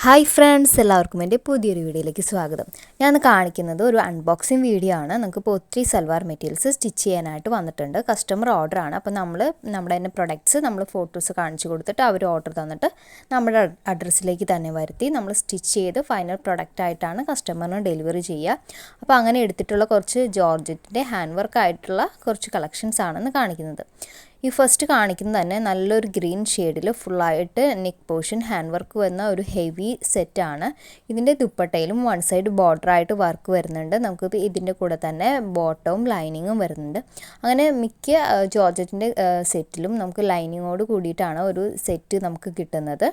Hi friends, എല്ലാവർക്കും എൻ്റെ പുതിയൊരു വീഡിയോയിലേക്ക് സ്വാഗതം. ഞാൻ കാണിക്കുന്നത് ഒരു അൺബോക്സിങ് വീഡിയോ ആണ്. നമുക്കിപ്പോൾ ഒത്തിരി സൽവാർ മെറ്റീരിയൽസ് സ്റ്റിച്ച് ചെയ്യാനായിട്ട് വന്നിട്ടുണ്ട്. കസ്റ്റമർ ഓർഡറാണ്. അപ്പോൾ നമ്മുടെ തന്നെ പ്രൊഡക്ട്സ് നമ്മൾ ഫോട്ടോസ് കാണിച്ചു കൊടുത്തിട്ട് അവർ ഓർഡർ തന്നിട്ട് നമ്മുടെ അഡ്രസ്സിലേക്ക് തന്നെ വരുത്തി നമ്മൾ സ്റ്റിച്ച് ചെയ്ത് ഫൈനൽ പ്രൊഡക്റ്റായിട്ടാണ് കസ്റ്റമറിന് ഡെലിവറി ചെയ്യുക. അപ്പോൾ അങ്ങനെ എടുത്തിട്ടുള്ള കുറച്ച് ജോർജറ്റിൻ്റെ ഹാൻഡ് വർക്ക് ആയിട്ടുള്ള കുറച്ച് കളക്ഷൻസ് ആണെന്ന് കാണിക്കുന്നത്. ഈ ഫസ്റ്റ് കാണിക്കുന്നത് തന്നെ നല്ലൊരു ഗ്രീൻ ഷെയ്ഡിൽ ഫുള്ളായിട്ട് നെക്ക് പോർഷൻ ഹാൻഡ് വർക്ക് വരുന്ന ഒരു ഹെവി സെറ്റാണ്. ഇതിൻ്റെ ദുപ്പട്ടയിലും വൺ സൈഡ് ബോർഡറായിട്ട് വർക്ക് വരുന്നുണ്ട്. നമുക്ക് ഇതിൻ്റെ കൂടെ തന്നെ ബോട്ടവും ലൈനിങ്ങും വരുന്നുണ്ട്. അങ്ങനെ മിക്ക ജോർജറ്റിൻ്റെ സെറ്റിലും നമുക്ക് ലൈനിങ്ങോട് കൂടിയിട്ടാണ് ഒരു സെറ്റ് നമുക്ക് കിട്ടുന്നത്.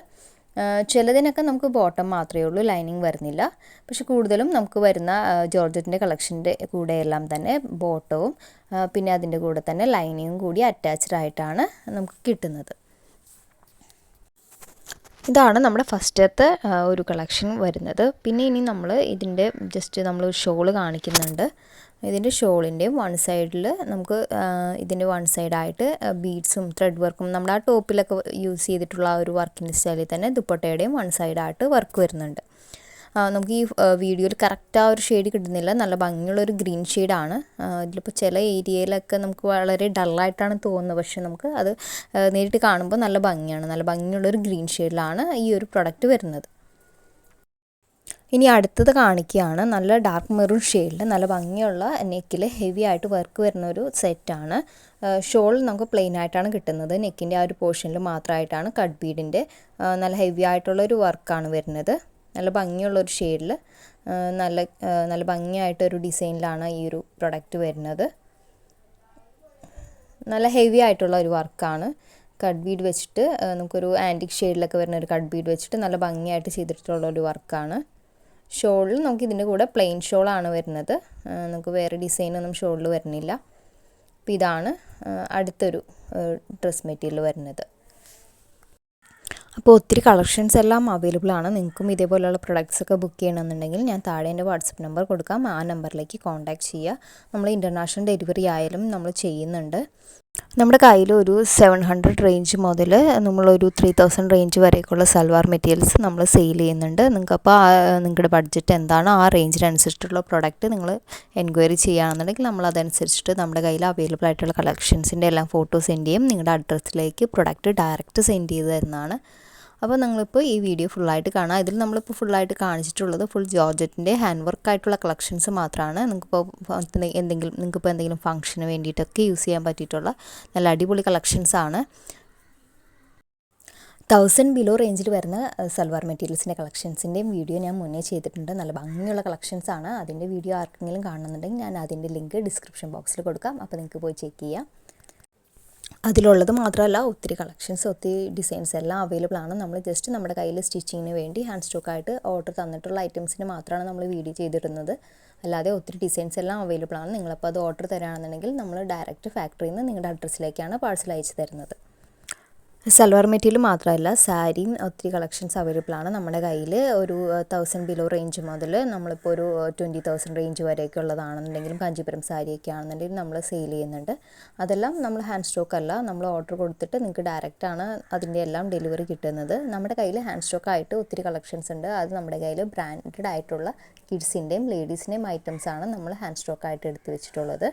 ചിലതിനൊക്കെ നമുക്ക് ബോട്ടം മാത്രമേ ഉള്ളൂ, ലൈനിങ് വരുന്നില്ല. പക്ഷെ കൂടുതലും നമുക്ക് വരുന്ന ജോർജറ്റിൻ്റെ കളക്ഷൻ്റെ കൂടെയെല്ലാം തന്നെ ബോട്ടവും പിന്നെ അതിൻ്റെ കൂടെ തന്നെ ലൈനിങ്ങും കൂടി അറ്റാച്ച്ഡ് ആയിട്ടാണ് നമുക്ക് കിട്ടുന്നത്. ഇതാണ് നമ്മുടെ ഫസ്റ്റത്തെ ഒരു കളക്ഷൻ വരുന്നത്. പിന്നെ ഇനി നമ്മൾ ഇതിൻ്റെ ജസ്റ്റ് നമ്മൾ ഷോള് കാണിക്കുന്നുണ്ട്. ഇതിൻ്റെ ഷോളിൻ്റെയും വൺ സൈഡിൽ നമുക്ക് ഇതിൻ്റെ വൺ സൈഡായിട്ട് ബീഡ്സും ത്രെഡ് വർക്കും നമ്മുടെ ആ ടോപ്പിലൊക്കെ യൂസ് ചെയ്തിട്ടുള്ള ആ ഒരു വർക്കിൻ്റെ സ്റ്റൈലിൽ തന്നെ ദുപ്പട്ടയുടെയും വൺ സൈഡായിട്ട് വർക്ക് വരുന്നുണ്ട്. നമുക്ക് ഈ വീഡിയോയിൽ കറക്റ്റ് ആ ഒരു ഷെയ്ഡ് കിട്ടുന്നില്ല, നല്ല ഭംഗിയുള്ളൊരു ഗ്രീൻ ഷെയ്ഡാണ്. ഇതിലിപ്പോൾ ചില ഏരിയയിലൊക്കെ നമുക്ക് വളരെ ഡള്ളായിട്ടാണ് തോന്നുന്നത്, പക്ഷേ നമുക്ക് അത് നേരിട്ട് കാണുമ്പോൾ നല്ല ഭംഗിയാണ്. നല്ല ഭംഗിയുള്ളൊരു ഗ്രീൻ ഷെയ്ഡിലാണ് ഈ ഒരു പ്രൊഡക്റ്റ് വരുന്നത്. ഇനി അടുത്തത് കാണിക്കുകയാണ്. നല്ല ഡാർക്ക് മെറൂൺ ഷെയ്ഡിൽ നല്ല ഭംഗിയുള്ള നെക്കിൽ ഹെവി ആയിട്ട് വർക്ക് വരുന്ന ഒരു സെറ്റാണ്. ഷോൾ നമുക്ക് പ്ലെയിൻ ആയിട്ടാണ് കിട്ടുന്നത്. നെക്കിൻ്റെ ആ ഒരു പോർഷനിൽ മാത്രമായിട്ടാണ് കട്ട് ബീഡിൻ്റെ നല്ല ഹെവി ആയിട്ടുള്ളൊരു വർക്കാണ് വരുന്നത്. നല്ല ഭംഗിയുള്ളൊരു ഷെയ്ഡിൽ നല്ല ഭംഗിയായിട്ടൊരു ഡിസൈനിലാണ് ഈ ഒരു പ്രൊഡക്റ്റ് വരുന്നത്. നല്ല ഹെവി ആയിട്ടുള്ള ഒരു വർക്കാണ്. കട്ട് ബീഡ് വെച്ചിട്ട് നമുക്കൊരു ആൻറ്റിക് ഷെയ്ഡിലൊക്കെ വരുന്ന ഒരു കട്ട് ബീഡ് വെച്ചിട്ട് നല്ല ഭംഗിയായിട്ട് ചെയ്തിട്ടുള്ളൊരു വർക്കാണ്. ഷോളിൽ നമുക്ക് ഇതിൻ്റെ കൂടെ പ്ലെയിൻ ഷോളാണ് വരുന്നത്. നമുക്ക് വേറെ ഡിസൈനൊന്നും ഷോളിൽ വരുന്നില്ല. അപ്പോൾ ഇതാണ് അടുത്തൊരു ഡ്രസ് മെറ്റീരിയൽ വരുന്നത്. അപ്പോൾ ഒത്തിരി കളക്ഷൻസ് എല്ലാം അവൈലബിൾ ആണ്. നിങ്ങൾക്കും ഇതേപോലെയുള്ള പ്രൊഡക്ട്സ് ഒക്കെ ബുക്ക് ചെയ്യണമെന്നുണ്ടെങ്കിൽ ഞാൻ താഴെ എൻ്റെ വാട്സപ്പ് നമ്പർ കൊടുക്കാം. ആ നമ്പറിലേക്ക് കോൺടാക്റ്റ് ചെയ്യുക. നമ്മൾ ഇൻ്റർനാഷണൽ ഡെലിവറി ആയാലും നമ്മൾ ചെയ്യുന്നുണ്ട്. നമ്മുടെ കയ്യിൽ ഒരു 700 റേഞ്ച് മുതൽ നമ്മളൊരു 3000 റേഞ്ച് വരെയൊക്കെയുള്ള സൽവാർ മെറ്റീരിയൽസ് നമ്മൾ സെയിൽ ചെയ്യുന്നുണ്ട്. നിങ്ങൾക്കപ്പോൾ നിങ്ങളുടെ ബഡ്ജറ്റ് എന്താണോ ആ റേഞ്ചിനനുസരിച്ചിട്ടുള്ള പ്രൊഡക്റ്റ് നിങ്ങൾ എൻക്വയറി ചെയ്യുകയാണെന്നുണ്ടെങ്കിൽ നമ്മൾ അതനുസരിച്ചിട്ട് നമ്മുടെ കയ്യിൽ അവൈലബിൾ ആയിട്ടുള്ള കളക്ഷൻസിൻ്റെ എല്ലാം ഫോട്ടോ സെൻഡ് ചെയ്യും. നിങ്ങളുടെ അഡ്രസ്സിലേക്ക് പ്രൊഡക്റ്റ് ഡയറക്റ്റ് സെൻഡ് ചെയ്ത് തരുന്നതാണ്. അപ്പോൾ നിങ്ങളിപ്പോൾ ഈ വീഡിയോ ഫുള്ളായിട്ട് കാണാം. ഇതിൽ നമ്മളിപ്പോൾ ഫുള്ളായിട്ട് കാണിച്ചിട്ടുള്ളത് ഫുൾ ജോർജറ്റിൻ്റെ ഹാൻഡ് വർക്കായിട്ടുള്ള കളക്ഷൻസ് മാത്രമാണ്. നിങ്ങൾക്കിപ്പോൾ എന്തെങ്കിലും ഫംഗ്ഷന് വേണ്ടിയിട്ടൊക്കെ യൂസ് ചെയ്യാൻ പറ്റിയിട്ടുള്ള നല്ല അടിപൊളി കളക്ഷൻസാണ്. 1000 ബിലോ റേഞ്ചിൽ വരുന്ന സൽവാർ മെറ്റീരിയൽസിൻ്റെ കളക്ഷൻസിൻ്റെയും വീഡിയോ ഞാൻ മുന്നേ ചെയ്തിട്ടുണ്ട്. നല്ല ഭംഗിയുള്ള കളക്ഷൻസാണ്. അതിൻ്റെ വീഡിയോ ആർക്കെങ്കിലും കാണുന്നുണ്ടെങ്കിൽ ഞാൻ അതിൻ്റെ ലിങ്ക് ഡിസ്ക്രിപ്ഷൻ ബോക്സിൽ കൊടുക്കാം. അപ്പോൾ നിങ്ങൾക്ക് പോയി ചെക്ക് ചെയ്യാം. അതിലുള്ളത് മാത്രമല്ല, ഒത്തിരി കളക്ഷൻസ് ഒത്തിരി ഡിസൈൻസ് എല്ലാം അവൈലബിൾ ആണ്. നമ്മൾ ജസ്റ്റ് നമ്മുടെ കയ്യിൽ സ്റ്റിച്ചിങ്ങിന് വേണ്ടി ഹാൻഡ് സ്റ്റോക്കായിട്ട് ഓർഡർ തന്നിട്ടുള്ള ഐറ്റംസിന് മാത്രമാണ് നമ്മൾ വീഡിയോ ചെയ്തിടുന്നത്. അല്ലാതെ ഒത്തിരി ഡിസൈൻസ് എല്ലാം അവൈലബിൾ ആണ്. നിങ്ങളപ്പോൾ അത് ഓർഡർ തരാണെന്നുണ്ടെങ്കിൽ നമ്മൾ ഡയറക്റ്റ് ഫാക്ടറിയിൽ നിന്ന് നിങ്ങളുടെ അഡ്രസ്സിലേക്കാണ് പാഴ്സൽ അയച്ചു തരുന്നത്. സൽവാർ മെറ്റീരിയൽ മാത്രമല്ല, സാരിയും ഒത്തിരി കളക്ഷൻസ് അവൈലബിൾ ആണ്. നമ്മുടെ കയ്യിൽ ഒരു 1000 ബിലോ റേഞ്ച് മുതൽ നമ്മളിപ്പോൾ ഒരു 20,000 റേഞ്ച് വരെയൊക്കെ ഉള്ളതാണെന്നുണ്ടെങ്കിലും കാഞ്ചീപുരം സാരിയൊക്കെ ആണെന്നുണ്ടെങ്കിൽ നമ്മൾ സെയിൽ ചെയ്യുന്നുണ്ട്. അതെല്ലാം നമ്മൾ ഹാൻഡ് സ്റ്റോക്ക് അല്ല, നമ്മൾ ഓർഡർ കൊടുത്തിട്ട് നിങ്ങൾക്ക് ഡയറക്റ്റാണ് അതിൻ്റെ എല്ലാം ഡെലിവറി കിട്ടുന്നത്. നമ്മുടെ കയ്യിൽ ഹാൻഡ് സ്റ്റോക്ക് ആയിട്ട് ഒത്തിരി കളക്ഷൻസ് ഉണ്ട്. അത് നമ്മുടെ കയ്യിൽ ബ്രാൻഡഡ് ആയിട്ടുള്ള കിഡ്സിൻ്റെയും ലേഡീസിൻ്റെയും ഐറ്റംസാണ് നമ്മൾ ഹാൻഡ് സ്റ്റോക്കായിട്ട് എടുത്ത് വെച്ചിട്ടുള്ളത്.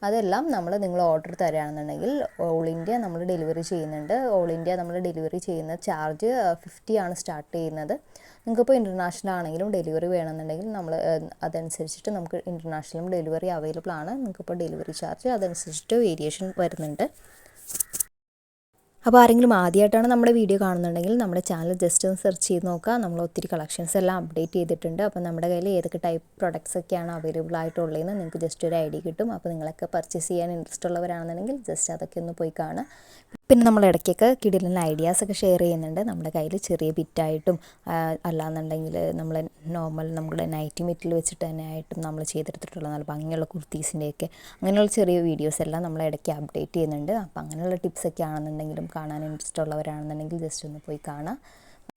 അതെല്ലാം നിങ്ങൾ ഓർഡർ തരികയാണെന്നുണ്ടെങ്കിൽ ഓൾ ഇന്ത്യ നമ്മൾ ഡെലിവറി ചെയ്യുന്നുണ്ട്. ഓൾ ഇന്ത്യ നമ്മൾ ഡെലിവറി ചെയ്യുന്ന ചാർജ് 50 ആണ് സ്റ്റാർട്ട് ചെയ്യുന്നത്. നിങ്ങൾക്കിപ്പോൾ ഇൻ്റർനാഷണൽ ആണെങ്കിലും ഡെലിവറി വേണമെന്നുണ്ടെങ്കിൽ നമ്മൾ അതനുസരിച്ചിട്ട് നമുക്ക് ഇൻ്റർനാഷണലും ഡെലിവറി അവൈലബിൾ ആണ്. നിങ്ങൾക്കിപ്പോൾ ഡെലിവറി ചാർജ് അതനുസരിച്ചിട്ട് വേരിയേഷൻ വരുന്നുണ്ട്. അപ്പോൾ ആരെങ്കിലും ആദ്യമായിട്ടാണ് നമ്മുടെ വീഡിയോ കാണുന്നുണ്ടെങ്കിൽ നമ്മുടെ ചാനൽ ജസ്റ്റ് ഒന്ന് സെർച്ച് ചെയ്ത് നോക്കുക. നമ്മൾ ഒത്തിരി കളക്ഷൻസ് എല്ലാം അപ്ഡേറ്റ് ചെയ്തിട്ടുണ്ട്. അപ്പോൾ നമ്മുടെ കയ്യിൽ ഏതൊക്കെ ടൈപ്പ് പ്രൊഡക്ട്സ് ഒക്കെയാണ് അവൈലബിൾ ആയിട്ടുള്ളതെന്ന് നിങ്ങൾക്ക് ജസ്റ്റ് ഒരു ഐഡിയ കിട്ടും. അപ്പോൾ നിങ്ങളൊക്കെ പർച്ചേസ് ചെയ്യാൻ ഇൻട്രസ്റ്റ് ഉള്ളവരാണെന്നുണ്ടെങ്കിൽ ജസ്റ്റ് അതൊക്കെ ഒന്ന് പോയി കാണുക. പിന്നെ നമ്മൾ ഇടയ്ക്കൊക്കെ കിടിലൻ ഐഡിയാസൊക്കെ ഷെയർ ചെയ്യുന്നുണ്ട്. നമ്മുടെ കയ്യിൽ ചെറിയ ബിറ്റായിട്ടും അല്ലാന്നുണ്ടെങ്കിൽ നമ്മൾ നോർമൽ നമ്മുടെ നൈറ്റി മെറ്റീരിയൽ വെച്ചിട്ട് തന്നെ ആയിട്ടും നമ്മൾ ചെയ്തെടുത്തിട്ടുള്ള നല്ല ഭംഗിയുള്ള കുർത്തീസിൻ്റെയൊക്കെ അങ്ങനെയുള്ള ചെറിയ വീഡിയോസ് എല്ലാം നമ്മൾ ഇടയ്ക്ക് അപ്ഡേറ്റ് ചെയ്യുന്നുണ്ട്. അപ്പോൾ അങ്ങനെയുള്ള ടിപ്സൊക്കെ ആണെന്നുണ്ടെങ്കിലും കാണാൻ ഇൻട്രസ്റ്റ് ഉള്ളവരാണെന്നുണ്ടെങ്കിൽ ജസ്റ്റ് ഒന്ന് പോയി കാണാം.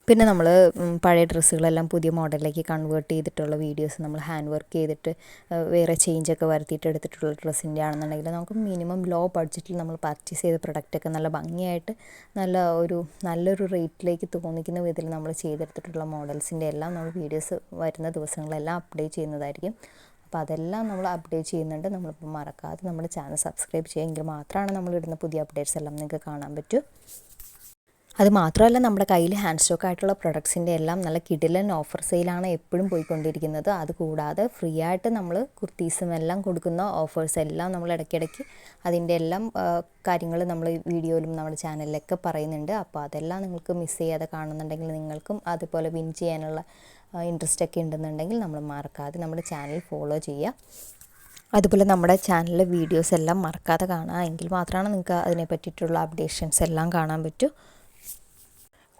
പിന്നെ നമ്മൾ പഴയ ഡ്രസ്സുകളെല്ലാം പുതിയ മോഡലിലേക്ക് കൺവേർട്ട് ചെയ്തിട്ടുള്ള വീഡിയോസ് നമ്മൾ ഹാൻഡ് വർക്ക് ചെയ്തിട്ട് വേറെ ചേഞ്ചൊക്കെ വരുത്തിയിട്ട് എടുത്തിട്ടുള്ള ഡ്രസ്സിൻ്റെ ആണെന്നുണ്ടെങ്കിൽ നമുക്ക് മിനിമം ലോ ബഡ്ജറ്റിൽ നമ്മൾ പർച്ചേസ് ചെയ്ത പ്രൊഡക്റ്റൊക്കെ നല്ല ഭംഗിയായിട്ട് നല്ലൊരു റേറ്റിലേക്ക് തോന്നിക്കുന്ന വിധത്തിൽ നമ്മൾ ചെയ്തെടുത്തിട്ടുള്ള മോഡൽസിൻ്റെ എല്ലാം നമ്മൾ വീഡിയോസ് വരുന്ന ദിവസങ്ങളെല്ലാം അപ്ഡേറ്റ് ചെയ്യുന്നതായിരിക്കും. അപ്പോൾ അതെല്ലാം നമ്മൾ അപ്ഡേറ്റ് ചെയ്യുന്നുണ്ട്. നമ്മളിപ്പോൾ മറക്കാതെ നമ്മുടെ ചാനൽ സബ്സ്ക്രൈബ് ചെയ്യുമെങ്കിൽ മാത്രമാണ് നമ്മളിടുന്ന പുതിയ അപ്ഡേറ്റ്സ് എല്ലാം നിങ്ങൾക്ക് കാണാൻ പറ്റൂ. അത് മാത്രമല്ല നമ്മുടെ കയ്യിൽ ഹാൻഡ് സ്റ്റോക്ക് ആയിട്ടുള്ള പ്രൊഡക്ട്സിൻ്റെ എല്ലാം നല്ല കിടിലൻ ഓഫർ സെയിലാണ് എപ്പോഴും പോയിക്കൊണ്ടിരിക്കുന്നത്. അതുകൂടാതെ ഫ്രീ ആയിട്ട് നമ്മൾ കുർത്തീസും എല്ലാം കൊടുക്കുന്ന ഓഫേഴ്സ് എല്ലാം നമ്മൾ ഇടയ്ക്കിടയ്ക്ക് അതിൻ്റെ എല്ലാം കാര്യങ്ങൾ നമ്മൾ വീഡിയോയിലും നമ്മുടെ ചാനലിലൊക്കെ പറയുന്നുണ്ട്. അപ്പോൾ അതെല്ലാം നിങ്ങൾക്ക് മിസ് ചെയ്യാതെ കാണുന്നുണ്ടെങ്കിൽ നിങ്ങൾക്കും അതുപോലെ വിൻ ചെയ്യാനുള്ള ഇൻട്രസ്റ്റ് ഒക്കെ ഉണ്ടെന്നുണ്ടെങ്കിൽ നമ്മൾ മറക്കാതെ നമ്മുടെ ചാനൽ ഫോളോ ചെയ്യുക. അതുപോലെ നമ്മുടെ ചാനലിലെ വീഡിയോസ് എല്ലാം മറക്കാതെ കാണുക. എങ്കിൽ മാത്രമാണ് നിങ്ങൾക്ക് അതിനെ പറ്റിയിട്ടുള്ള അപ്ഡേഷൻസ് എല്ലാം കാണാൻ പറ്റൂ.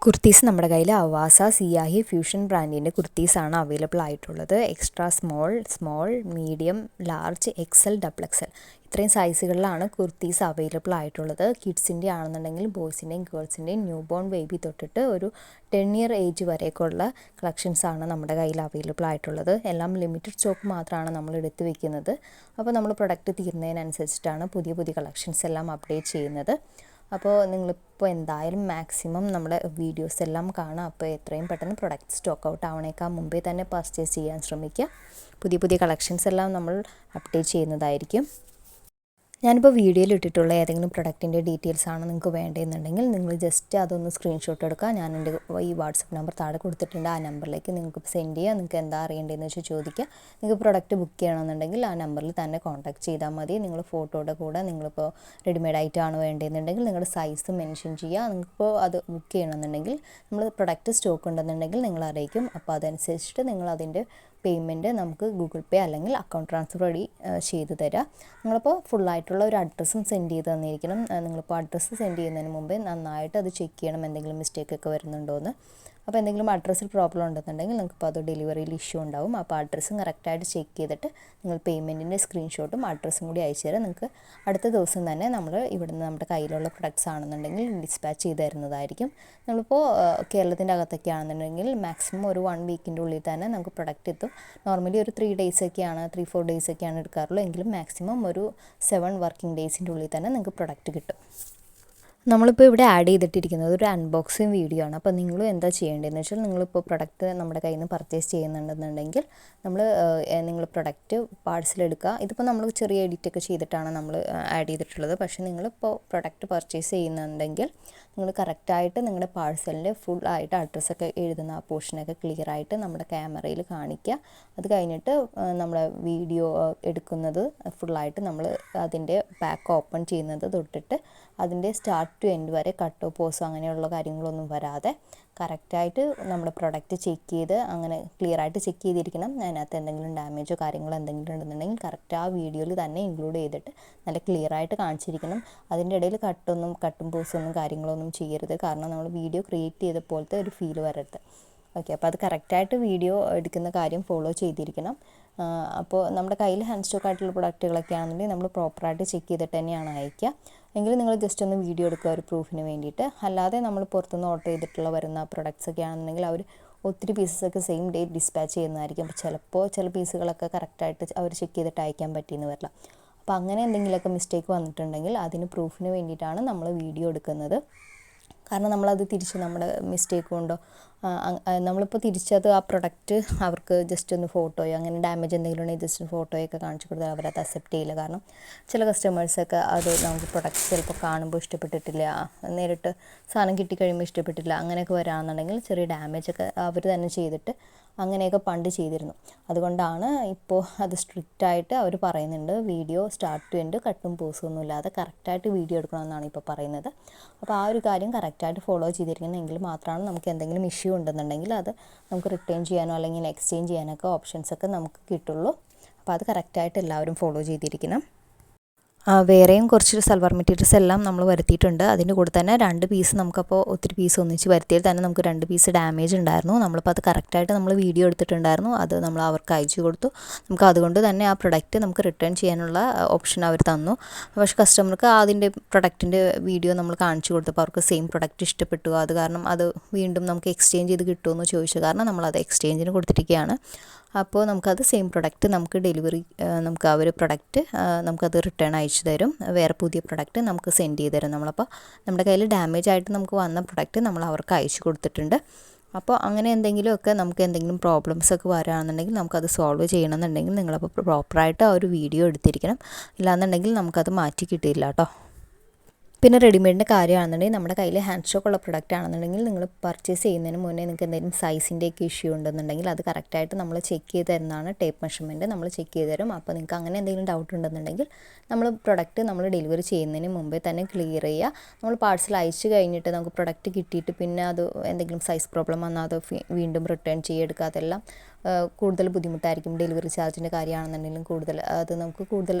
കുർത്തീസ് നമ്മുടെ കയ്യിൽ അവാസ, സിയാഹി, ഫ്യൂഷൻ ബ്രാൻഡിൻ്റെ കുർത്തീസാണ് അവൈലബിൾ ആയിട്ടുള്ളത്. Extra small, medium, large, XL, XXL ഇത്രയും സൈസുകളിലാണ് കുർത്തീസ് അവൈലബിൾ ആയിട്ടുള്ളത്. കിഡ്സിൻ്റെ ആണെന്നുണ്ടെങ്കിൽ ബോയ്സിൻ്റെയും ഗേൾസിൻ്റെയും ന്യൂ ബോൺ ബേബി തൊട്ടിട്ട് ഒരു 10 ഇയർ ഏജ് വരെയൊക്കെയുള്ള കളക്ഷൻസാണ് നമ്മുടെ കയ്യിൽ അവൈലബിൾ ആയിട്ടുള്ളത്. എല്ലാം ലിമിറ്റഡ് സ്റ്റോക്ക് മാത്രമാണ് നമ്മൾ എടുത്ത് വെക്കുന്നത്. അപ്പോൾ നമ്മൾ പ്രൊഡക്റ്റ് തീരുന്നതിനനുസരിച്ചിട്ടാണ് പുതിയ കളക്ഷൻസ് എല്ലാം അപ്ഡേറ്റ് ചെയ്യുന്നത്. അപ്പോൾ നിങ്ങളിപ്പോൾ എന്തായാലും മാക്സിമം നമ്മുടെ വീഡിയോസ് എല്ലാം കാണാം. അപ്പോൾ എത്രയും പെട്ടെന്ന് പ്രൊഡക്റ്റ് സ്റ്റോക്ക് ഔട്ട് ആവണേക്കാൾ മുമ്പേ തന്നെ പർച്ചേസ് ചെയ്യാൻ ശ്രമിക്കുക. പുതിയ കളക്ഷൻസ് എല്ലാം നമ്മൾ അപ്ഡേറ്റ് ചെയ്യുന്നതായിരിക്കും. ഞാനിപ്പോൾ വീഡിയോയിൽ ഇട്ടിട്ടുള്ള ഏതെങ്കിലും പ്രൊഡക്റ്റിൻ്റെ ഡീറ്റെയിൽസ് ആണ് നിങ്ങൾക്ക് വേണ്ടതെന്നുണ്ടെങ്കിൽ നിങ്ങൾ ജസ്റ്റ് അതൊന്ന് സ്ക്രീൻഷോട്ട് എടുക്കുക. ഞാൻ എൻ്റെ ഈ വാട്സപ്പ് നമ്പർ താഴെ കൊടുത്തിട്ടുണ്ട്. ആ നമ്പറിലേക്ക് നിങ്ങൾക്ക് സെൻഡ് ചെയ്യുക. നിങ്ങൾക്ക് എന്താ അറിയേണ്ടതെന്ന് വെച്ചാൽ ചോദിക്കുക. നിങ്ങൾക്ക് പ്രൊഡക്റ്റ് ബുക്ക് ചെയ്യണമെന്നുണ്ടെങ്കിൽ ആ നമ്പറിൽ തന്നെ കോൺടാക്ട് ചെയ്താൽ മതി. നിങ്ങൾ ഫോട്ടോയുടെ കൂടെ നിങ്ങളിപ്പോൾ റെഡിമെയ്ഡ് ആയിട്ടാണ് വേണ്ടതെന്നുണ്ടെങ്കിൽ നിങ്ങളുടെ സൈസ് മെൻഷൻ ചെയ്യുക. നിങ്ങൾക്കിപ്പോൾ അത് ബുക്ക് ചെയ്യണമെന്നുണ്ടെങ്കിൽ നമ്മൾ പ്രൊഡക്റ്റ് സ്റ്റോക്ക് ഉണ്ടെന്നുണ്ടെങ്കിൽ നിങ്ങൾ അറിയിക്കും. അപ്പോൾ അതനുസരിച്ചിട്ട് നിങ്ങളതിൻ്റെ പേയ്മെൻറ്റ് നമുക്ക് ഗൂഗിൾ പേ അല്ലെങ്കിൽ അക്കൗണ്ട് ട്രാൻസ്ഫർ വഴി ചെയ്തു തരാം. നിങ്ങളിപ്പോൾ ഫുള്ളായിട്ടുള്ള ഒരു അഡ്രസ്സും സെൻഡ് ചെയ്ത് തന്നിരിക്കണം. നിങ്ങളിപ്പോൾ അഡ്രസ്സ് സെൻഡ് ചെയ്യുന്നതിന് മുമ്പേ നന്നായിട്ട് അത് ചെക്ക് ചെയ്യണം എന്തെങ്കിലും മിസ്റ്റേക്കൊക്കെ വരുന്നുണ്ടോ എന്ന്. അപ്പോൾ എന്തെങ്കിലും അഡ്രസ്സിൽ പ്രോബ്ലം ഉണ്ടെന്നുണ്ടെങ്കിൽ നിങ്ങൾക്കിപ്പോൾ അത് ഡെലിവറിയിൽ ഇഷ്യൂ ഉണ്ടാവും. അപ്പോൾ അഡ്രസ്സും കറക്റ്റായിട്ട് ചെക്ക് ചെയ്തിട്ട് നിങ്ങൾ പേയ്മെൻറ്റിൻ്റെ സ്ക്രീൻഷോട്ടും അഡ്രസ്സും കൂടി അയച്ചു തരാം. നിങ്ങൾക്ക് അടുത്ത ദിവസം തന്നെ നമ്മൾ ഇവിടുന്ന് നമ്മുടെ കയ്യിലുള്ള പ്രൊഡക്ട്സ് ആണെന്നുണ്ടെങ്കിൽ ഡിസ്പാച്ച് ചെയ്ത് തരുന്നതായിരിക്കും. നമ്മളിപ്പോൾ കേരളത്തിൻ്റെ അകത്തൊക്കെ ആണെന്നുണ്ടെങ്കിൽ മാക്സിമം ഒരു 1 വീക്കിൻ്റെ ഉള്ളിൽ തന്നെ നമുക്ക് പ്രൊഡക്റ്റ് എത്തും. നോർമലി ഒരു 3 ഡേയ്സൊക്കെയാണ് 3-4 ഡേയ്സൊക്കെയാണ് എടുക്കാറുള്ളൂ. എങ്കിലും മാക്സിമം ഒരു 7 വർക്കിംഗ് ഡേയ്സിൻ്റെ ഉള്ളിൽ തന്നെ നിങ്ങൾക്ക് പ്രൊഡക്റ്റ് കിട്ടും. നമ്മളിപ്പോൾ ഇവിടെ ആഡ് ചെയ്തിട്ടിരിക്കുന്നത് ഒരു അൺബോക്സിങ് വീഡിയോ ആണ്. അപ്പോൾ നിങ്ങൾ എന്താ ചെയ്യേണ്ടതെന്ന് വെച്ചാൽ നിങ്ങളിപ്പോൾ പ്രൊഡക്റ്റ് നമ്മുടെ കയ്യിൽ നിന്ന് പർച്ചേസ് ചെയ്യുന്നുണ്ടെന്നുണ്ടെങ്കിൽ നിങ്ങൾ പ്രൊഡക്റ്റ് പാഴ്സലെടുക്കുക. ഇതിപ്പോൾ നമ്മൾ ചെറിയ എഡിറ്റൊക്കെ ചെയ്തിട്ടാണ് നമ്മൾ ആഡ് ചെയ്തിട്ടുള്ളത്. പക്ഷേ നിങ്ങളിപ്പോൾ പ്രൊഡക്റ്റ് പർച്ചേസ് ചെയ്യുന്നുണ്ടെങ്കിൽ നിങ്ങൾ കറക്റ്റായിട്ട് നിങ്ങളുടെ പാഴ്സലിൻ്റെ ഫുൾ ആയിട്ട് അഡ്രസ്സൊക്കെ എഴുതുന്ന ആ പോർഷനൊക്കെ ക്ലിയർ ആയിട്ട് നമ്മുടെ ക്യാമറയിൽ കാണിക്കുക. അത് കഴിഞ്ഞിട്ട് നമ്മുടെ വീഡിയോ എടുക്കുന്നത് ഫുള്ളായിട്ട് നമ്മൾ അതിൻ്റെ പാക്ക് ഓപ്പൺ ചെയ്യുന്നത് തൊട്ടിട്ട് അതിൻ്റെ സ്റ്റാർട്ട് ടു എൻഡ് വരെ കട്ടോ പോസോ അങ്ങനെയുള്ള കാര്യങ്ങളൊന്നും വരാതെ കറക്റ്റായിട്ട് നമ്മുടെ പ്രൊഡക്റ്റ് ചെക്ക് ചെയ്ത് അങ്ങനെ ക്ലിയറായിട്ട് ചെക്ക് ചെയ്തിരിക്കണം. അതിനകത്ത് എന്തെങ്കിലും ഡാമേജോ കാര്യങ്ങളോ എന്തെങ്കിലും ഉണ്ടെന്നുണ്ടെങ്കിൽ കറക്റ്റ് ആ വീഡിയോയിൽ തന്നെ ഇൻക്ലൂഡ് ചെയ്തിട്ട് നല്ല ക്ലിയറായിട്ട് കാണിച്ചിരിക്കണം. അതിൻ്റെ ഇടയിൽ കട്ടും പോസൊന്നും കാര്യങ്ങളൊന്നും ചെയ്യരുത്. കാരണം നമ്മൾ വീഡിയോ ക്രിയേറ്റ് ചെയ്ത പോലത്തെ ഒരു ഫീൽ വരരുത്. ഓക്കെ, അപ്പോൾ അത് കറക്റ്റായിട്ട് വീഡിയോ എടുക്കുന്ന കാര്യം ഫോളോ ചെയ്തിരിക്കണം. അപ്പോൾ നമ്മുടെ കയ്യിൽ ഹാൻഡ് സ്റ്റോക്ക് ആയിട്ടുള്ള പ്രൊഡക്റ്റുകളൊക്കെ ആണെന്നുണ്ടെങ്കിൽ നമ്മൾ പ്രോപ്പറായിട്ട് ചെക്ക് ചെയ്തിട്ട് തന്നെയാണ് അയക്കുക. എങ്കിലും നിങ്ങൾ ജസ്റ്റ് ഒന്ന് വീഡിയോ എടുക്കുക ഒരു പ്രൂഫിന് വേണ്ടിയിട്ട്. അല്ലാതെ നമ്മൾ പുറത്തുനിന്ന് ഓർഡർ ചെയ്തിട്ടുള്ള വരുന്ന പ്രൊഡക്ട്സൊക്കെ ആണെന്നുണ്ടെങ്കിൽ അവർ ഒത്തിരി പീസസൊക്കെ സെയിം ഡേ ഡിസ്പാച്ച് ചെയ്യുന്നതായിരിക്കും. അപ്പോൾ ചിലപ്പോൾ ചില പീസുകളൊക്കെ കറക്റ്റായിട്ട് അവർ ചെക്ക് ചെയ്തിട്ട് അയക്കാൻ പറ്റിയെന്ന് വരില്ല. അപ്പോൾ അങ്ങനെ എന്തെങ്കിലുമൊക്കെ മിസ്റ്റേക്ക് വന്നിട്ടുണ്ടെങ്കിൽ അതിന് പ്രൂഫിന് വേണ്ടിയിട്ടാണ് നമ്മൾ വീഡിയോ എടുക്കുന്നത്. കാരണം നമ്മളത് തിരിച്ച് നമ്മുടെ മിസ്റ്റേക്ക് കൊണ്ടോ നമ്മളിപ്പോൾ തിരിച്ചത് ആ പ്രൊഡക്റ്റ് അവർക്ക് ജസ്റ്റ് ഒന്ന് ഫോട്ടോയോ അങ്ങനെ ഡാമേജ് എന്തെങ്കിലും ഉണ്ടെങ്കിൽ ജസ്റ്റ് ഫോട്ടോയൊക്കെ കാണിച്ചു കൊടുത്താൽ അവരത് അക്സെപ്റ്റ് ചെയ്യില്ല. കാരണം ചില കസ്റ്റമേഴ്സൊക്കെ അത് നമുക്ക് പ്രൊഡക്റ്റ് ചിലപ്പോൾ കാണുമ്പോൾ ഇഷ്ടപ്പെട്ടിട്ടില്ല, നേരിട്ട് സാധനം കിട്ടിക്കഴിയുമ്പോൾ ഇഷ്ടപ്പെട്ടില്ല, അങ്ങനെയൊക്കെ വരാമെന്നുണ്ടെങ്കിൽ ചെറിയ ഡാമേജൊക്കെ അവർ തന്നെ ചെയ്തിട്ട് അങ്ങനെയൊക്കെ പണ്ട് ചെയ്തിരുന്നു. അതുകൊണ്ടാണ് ഇപ്പോൾ അത് സ്ട്രിക്റ്റായിട്ട് അവർ പറയുന്നുണ്ട് വീഡിയോ സ്റ്റാർട്ട് ടു എൻഡ് കട്ടും പോസും ഒന്നും ഇല്ലാതെ കറക്റ്റായിട്ട് വീഡിയോ എടുക്കണമെന്നാണ് ഇപ്പോൾ പറയുന്നത്. അപ്പോൾ ആ ഒരു കാര്യം കറക്റ്റായിട്ട് ഫോളോ ചെയ്തിരിക്കണമെങ്കിൽ മാത്രമാണ് നമുക്ക് എന്തെങ്കിലും ഇഷ്യൂ ഉണ്ടെന്നുണ്ടെങ്കിൽ അത് നമുക്ക് റിട്ടേൺ ചെയ്യാനോ അല്ലെങ്കിൽ എക്സ്ചേഞ്ച് ചെയ്യാനൊക്കെ ഓപ്ഷൻസൊക്കെ നമുക്ക് കിട്ടുള്ളൂ. അപ്പോൾ അത് കറക്റ്റായിട്ട് എല്ലാവരും ഫോളോ ചെയ്തിരിക്കണം. വേറെയും കുറച്ച് സൽവാർ മെറ്റീരിയൽസ് എല്ലാം നമ്മൾ വരുത്തിയിട്ടുണ്ട്. അതിൻ്റെ കൂടെ തന്നെ 2 പീസ് നമുക്കപ്പോൾ ഒത്തിരി പീസ് ഒന്നിച്ച് വരുത്തിയാൽ തന്നെ നമുക്ക് 2 പീസ് ഡാമേജ് ഉണ്ടായിരുന്നു. നമ്മളിപ്പോൾ അത് കറക്റ്റായിട്ട് നമ്മൾ വീഡിയോ എടുത്തിട്ടുണ്ടായിരുന്നു. അത് നമ്മൾ അവർക്ക് അയച്ചു കൊടുത്തു. നമുക്ക് അതുകൊണ്ട് തന്നെ ആ പ്രൊഡക്റ്റ് നമുക്ക് റിട്ടേൺ ചെയ്യാനുള്ള ഓപ്ഷൻ അവർ തന്നു. പക്ഷേ കസ്റ്റമർക്ക് അതിൻ്റെ പ്രൊഡക്റ്റിൻ്റെ വീഡിയോ നമ്മൾ കാണിച്ചു കൊടുത്തപ്പോൾ അവർക്ക് സെയിം പ്രൊഡക്റ്റ് ഇഷ്ടപ്പെട്ടു. അത് കാരണം അത് വീണ്ടും നമുക്ക് എക്സ്ചേഞ്ച് ചെയ്ത് കിട്ടുമെന്ന് ചോദിച്ചു കാരണം നമ്മളത് എക്സ്ചേഞ്ചിന് കൊടുത്തിരിക്കുകയാണ്. അപ്പോൾ നമുക്കത് സെയിം പ്രൊഡക്റ്റ് നമുക്ക് ഡെലിവറി നമുക്ക് അവർ പ്രൊഡക്റ്റ് നമുക്കത് റിട്ടേൺ അയച്ചു തരും. വേറെ പുതിയ പ്രൊഡക്റ്റ് നമുക്ക് സെൻഡ് ചെയ്ത് തരും. നമ്മളപ്പോൾ നമ്മുടെ കയ്യിൽ ഡാമേജ് ആയിട്ട് നമുക്ക് വന്ന പ്രൊഡക്റ്റ് നമ്മൾ അവർക്ക് അയച്ചു കൊടുത്തിട്ടുണ്ട്. അപ്പോൾ അങ്ങനെ എന്തെങ്കിലുമൊക്കെ നമുക്ക് എന്തെങ്കിലും പ്രോബ്ലംസ് ഒക്കെ വരികയാണെന്നുണ്ടെങ്കിൽ നമുക്കത് സോൾവ് ചെയ്യണമെന്നുണ്ടെങ്കിൽ നിങ്ങളപ്പോൾ പ്രോപ്പറായിട്ട് ആ ഒരു വീഡിയോ എടുത്തിരിക്കണം. ഇല്ലാന്നുണ്ടെങ്കിൽ നമുക്കത് മാറ്റി കിട്ടില്ല കേട്ടോ. പിന്നെ റെഡിമെയ്ഡിൻ്റെ കാര്യമാണെന്നുണ്ടെങ്കിൽ നമ്മുടെ കയ്യിൽ ഹാൻഡ് സ്റ്റോക്ക് ഉള്ള പ്രൊഡക്റ്റ് ആണെന്നുണ്ടെങ്കിൽ നിങ്ങൾ പർച്ചേസ് ചെയ്യുന്നതിന് മുന്നേ നിങ്ങൾക്ക് എന്തെങ്കിലും സൈസിൻ്റെയൊക്കെ ഇഷ്യൂ ഉണ്ടെന്നുണ്ടെങ്കിൽ അത് കറക്റ്റായിട്ട് നമ്മൾ ചെക്ക് ചെയ്ത് തരുന്നതാണ്. ടേപ്പ് മെഷർമെൻറ്റ് നമ്മൾ ചെക്ക് ചെയ്ത് തരും. അപ്പോൾ നിങ്ങൾക്ക് അങ്ങനെ എന്തെങ്കിലും ഡൗട്ട് ഉണ്ടെന്നുണ്ടെങ്കിൽ നമ്മൾ പ്രൊഡക്റ്റ് നമ്മൾ ഡെലിവറി ചെയ്യുന്നതിന് മുമ്പേ തന്നെ ക്ലിയർ ചെയ്യുക. നമ്മൾ പാഴ്സൽ അയച്ചു കഴിഞ്ഞിട്ട് നമുക്ക് പ്രൊഡക്റ്റ് കിട്ടിയിട്ട് പിന്നെ അത് എന്തെങ്കിലും സൈസ് പ്രോബ്ലം വന്നാൽ അത് വീണ്ടും റിട്ടേൺ ചെയ്യെടുക്കുക. അതെല്ലാം കൂടുതൽ ബുദ്ധിമുട്ടായിരിക്കും. ഡെലിവറി ചാർജിൻ്റെ കാര്യമാണെന്നുണ്ടെങ്കിലും അത് നമുക്ക് കൂടുതൽ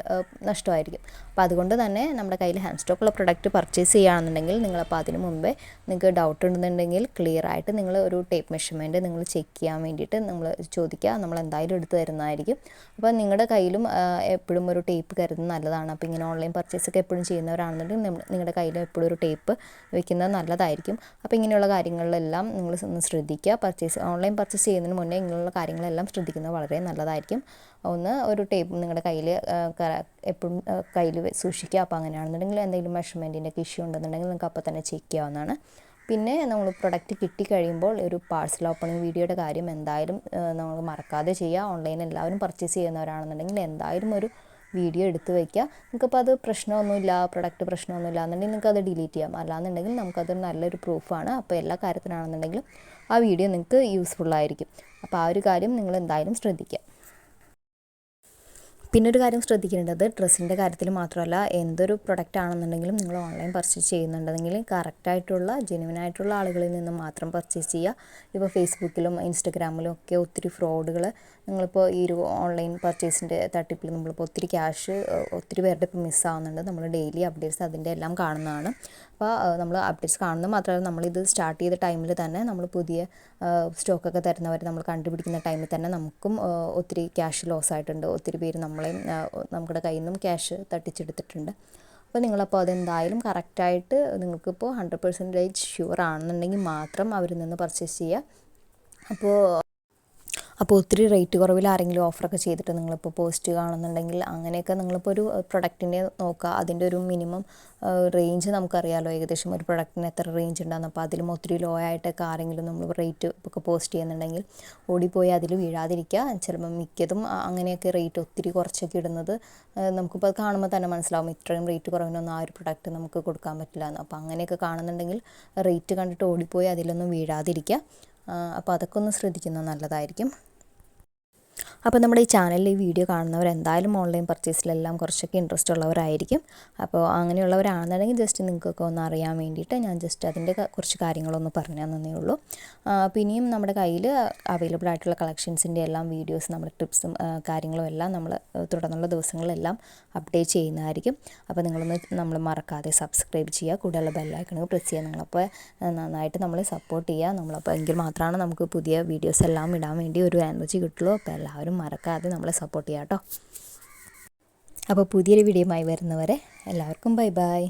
നഷ്ടമായിരിക്കും. അപ്പോൾ അതുകൊണ്ട് തന്നെ നമ്മുടെ കയ്യിൽ ഹാൻഡ് സ്റ്റോക്കുള്ള പ്രൊഡക്റ്റ് പർച്ചേസ് ചെയ്യുകയാണെന്നുണ്ടെങ്കിൽ നിങ്ങളപ്പോൾ അതിന് മുമ്പേ നിങ്ങൾക്ക് ഡൗട്ട് ഉണ്ടെന്നുണ്ടെങ്കിൽ ക്ലിയർ ആയിട്ട് നിങ്ങൾ ഒരു ടേപ്പ് മെഷർമെൻറ്റ് നിങ്ങൾ ചെക്ക് ചെയ്യാൻ വേണ്ടിയിട്ട് നമ്മൾ ചോദിക്കുക. നമ്മൾ എന്തായാലും എടുത്ത് തരുന്നതായിരിക്കും. അപ്പോൾ നിങ്ങളുടെ കയ്യിലും എപ്പോഴും ഒരു ടേപ്പ് കരുതുന്നത് നല്ലതാണ്. അപ്പോൾ ഇങ്ങനെ ഓൺലൈൻ പർച്ചേസൊക്കെ എപ്പോഴും ചെയ്യുന്നവരാണെന്നുണ്ടെങ്കിൽ നിങ്ങളുടെ കയ്യിൽ എപ്പോഴും ഒരു ടേപ്പ് വെക്കുന്നത് നല്ലതായിരിക്കും. അപ്പോൾ ഇങ്ങനെയുള്ള കാര്യങ്ങളിലെല്ലാം നിങ്ങൾ ഒന്ന് ശ്രദ്ധിക്കുക. ഓൺലൈൻ പർച്ചേസ് ചെയ്യുന്നതിന് മുന്നേ ഇങ്ങനെയുള്ള കാര്യങ്ങളെല്ലാം ശ്രദ്ധിക്കുന്നത് വളരെ നല്ലതായിരിക്കും. ഒരു ടേപ്പ് നിങ്ങളുടെ കയ്യിൽ എപ്പോഴും കയ്യിൽ സൂക്ഷിക്കുക. അപ്പോൾ അങ്ങനെയാണെന്നുണ്ടെങ്കിൽ എന്തെങ്കിലും മെഷർമെൻറ്റിൻ്റെ ഇഷ്യൂ ഉണ്ടെന്നുണ്ടെങ്കിൽ നിങ്ങൾക്ക് അപ്പോൾ തന്നെ ചെക്ക് ചെയ്യാവുന്നതാണ്. പിന്നെ നമ്മൾ പ്രൊഡക്റ്റ് കിട്ടിക്കഴിയുമ്പോൾ ഒരു പാഴ്സൽ ഓപ്പണിംഗ് വീഡിയോയുടെ കാര്യം എന്തായാലും നമ്മൾ മറക്കാതെ ചെയ്യുക. ഓൺലൈൻ എല്ലാവരും പർച്ചേസ് ചെയ്യുന്നവരാണെന്നുണ്ടെങ്കിൽ എന്തായാലും ഒരു വീഡിയോ എടുത്ത് വയ്ക്കുക. നിങ്ങൾക്കപ്പോൾ അത് പ്രശ്നമൊന്നുമില്ല, പ്രൊഡക്റ്റ് പ്രശ്നമൊന്നുമില്ല എന്നുണ്ടെങ്കിൽ നിങ്ങൾക്ക് അത് ഡിലീറ്റ് ചെയ്യാം. അല്ലാന്നുണ്ടെങ്കിൽ നമുക്കത് നല്ലൊരു പ്രൂഫാണ്. അപ്പോൾ എല്ലാ കാര്യത്തിനാണെന്നുണ്ടെങ്കിലും ആ വീഡിയോ നിങ്ങൾക്ക് യൂസ്ഫുള്ളായിരിക്കും. അപ്പോൾ ആ ഒരു കാര്യം നിങ്ങൾ എന്തായാലും ശ്രദ്ധിക്കുക. പിന്നെ ഒരു കാര്യം ശ്രദ്ധിക്കേണ്ടത് ഡ്രസ്സിൻ്റെ കാര്യത്തിൽ മാത്രമല്ല, എന്തൊരു പ്രൊഡക്റ്റ് ആണെന്നുണ്ടെങ്കിലും നിങ്ങൾ ഓൺലൈൻ പർച്ചേസ് ചെയ്യുന്നുണ്ടെങ്കിൽ കറക്റ്റായിട്ടുള്ള ജെന്യുവനായിട്ടുള്ള ആളുകളിൽ നിന്ന് മാത്രം പർച്ചേസ് ചെയ്യുക. ഇപ്പോൾ ഫേസ്ബുക്കിലും ഇൻസ്റ്റഗ്രാമിലും ഒക്കെ ഒത്തിരി ഫ്രോഡുകൾ നിങ്ങളിപ്പോൾ ഈ ഒരു ഓൺലൈൻ പർച്ചേസിൻ്റെ തട്ടിപ്പിൽ നമ്മളിപ്പോൾ ഒത്തിരി പേരുടെ ഇപ്പോൾ മിസ്സാവുന്നുണ്ട്. നമ്മൾ ഡെയിലി അപ്ഡേറ്റ്സ് അതിൻ്റെ എല്ലാം കാണുന്നതാണ്. അപ്പോൾ നമ്മൾ അപ്ഡേറ്റ്സ് കാണുന്നത് മാത്രമല്ല, നമ്മളിത് സ്റ്റാർട്ട് ചെയ്ത ടൈമിൽ തന്നെ നമ്മൾ പുതിയ സ്റ്റോക്കൊക്കെ തരുന്നവർ നമ്മൾ കണ്ടുപിടിക്കുന്ന ടൈമിൽ തന്നെ നമുക്കും ഒത്തിരി ക്യാഷ് ലോസ് ആയിട്ടുണ്ട്. ഒത്തിരി പേര് നമ്മുടെ കയ്യിൽ നിന്നും ക്യാഷ് തട്ടിച്ചെടുത്തിട്ടുണ്ട്. അപ്പോൾ നിങ്ങളപ്പോൾ അതെന്തായാലും കറക്റ്റായിട്ട് നിങ്ങൾക്കിപ്പോൾ 100% ഷുവർ ആണെന്നുണ്ടെങ്കിൽ മാത്രം അവരിൽ നിന്ന് പർച്ചേസ് ചെയ്യുക. അപ്പോൾ ഒത്തിരി റേറ്റ് കുറവിൽ ആരെങ്കിലും ഓഫറൊക്കെ ചെയ്തിട്ട് നിങ്ങളിപ്പോൾ പോസ്റ്റ് കാണുന്നുണ്ടെങ്കിൽ അങ്ങനെയൊക്കെ നിങ്ങളിപ്പോൾ ഒരു പ്രൊഡക്റ്റിൻ്റെ നോക്കുക. അതിൻ്റെ ഒരു മിനിമം റേഞ്ച് നമുക്കറിയാമല്ലോ, ഏകദേശം ഒരു പ്രൊഡക്റ്റിന് എത്ര റേഞ്ച് ഉണ്ടാകുന്നു. അപ്പോൾ അതിലും ഒത്തിരി ലോ ആയിട്ടൊക്കെ ആരെങ്കിലും നമ്മൾ റേറ്റ് ഒക്കെ പോസ്റ്റ് ചെയ്യുന്നുണ്ടെങ്കിൽ ഓടിപ്പോയി അതിൽ വീഴാതിരിക്കുക. ചിലപ്പോൾ മിക്കതും അങ്ങനെയൊക്കെ റേറ്റ് ഒത്തിരി കുറച്ചൊക്കെ ഇടുന്നത് നമുക്കിപ്പോൾ കാണുമ്പോൾ തന്നെ മനസ്സിലാവും ഇത്രയും റേറ്റ് കുറവിനൊന്നും ആ ഒരു പ്രൊഡക്റ്റ് നമുക്ക് കൊടുക്കാൻ പറ്റില്ല എന്ന്. അപ്പോൾ അങ്ങനെയൊക്കെ കാണുന്നുണ്ടെങ്കിൽ റേറ്റ് കണ്ടിട്ട് ഓടിപ്പോയി അതിലൊന്നും വീഴാതിരിക്കുക. അപ്പോൾ അതൊക്കെ ഒന്ന് ശ്രദ്ധിക്കുന്നത് നല്ലതായിരിക്കും. അപ്പോൾ നമ്മുടെ ഈ ചാനലിൽ ഈ വീഡിയോ കാണുന്നവർ എന്തായാലും ഓൺലൈൻ പർച്ചേസിലെല്ലാം കുറച്ചൊക്കെ ഇൻട്രസ്റ്റ് ഉള്ളവരായിരിക്കും. അപ്പോൾ അങ്ങനെയുള്ളവരാണെന്നുണ്ടെങ്കിൽ ജസ്റ്റ് നിങ്ങൾക്കൊക്കെ ഒന്ന് അറിയാൻ വേണ്ടിയിട്ട് ഞാൻ ജസ്റ്റ് അതിൻ്റെ കുറച്ച് കാര്യങ്ങളൊന്ന് പറഞ്ഞു തന്നേ ഉള്ളൂ. പിന്നെയും നമ്മുടെ കയ്യിൽ അവൈലബിൾ ആയിട്ടുള്ള കളക്ഷൻസിൻ്റെ എല്ലാം വീഡിയോസ്, നമ്മുടെ ടിപ്സും കാര്യങ്ങളും എല്ലാം നമ്മൾ തുടർന്നുള്ള ദിവസങ്ങളിലെല്ലാം അപ്ഡേറ്റ് ചെയ്യുന്നതായിരിക്കും. അപ്പോൾ നമ്മൾ മറക്കാതെ സബ്സ്ക്രൈബ് ചെയ്യുക, കൂടെയുള്ള ബെല്ലൈക്കൺ പ്രസ് ചെയ്യുക. നിങ്ങളപ്പോൾ നന്നായിട്ട് നമ്മളെ സപ്പോർട്ട് ചെയ്യുക. നമ്മളപ്പോൾ എങ്കിൽ മാത്രമാണ് നമുക്ക് പുതിയ വീഡിയോസ് എല്ലാം ഇടാൻ വേണ്ടി ഒരു എനർജി കിട്ടുള്ളൂ. അപ്പോൾ എല്ലാവരും മറക്കാതെ നമ്മളെ സപ്പോർട്ട് ചെയ്യാം കേട്ടോ. അപ്പോൾ പുതിയൊരു വീഡിയോയുമായി വരുന്നവരെ എല്ലാവർക്കും ബൈ ബൈ.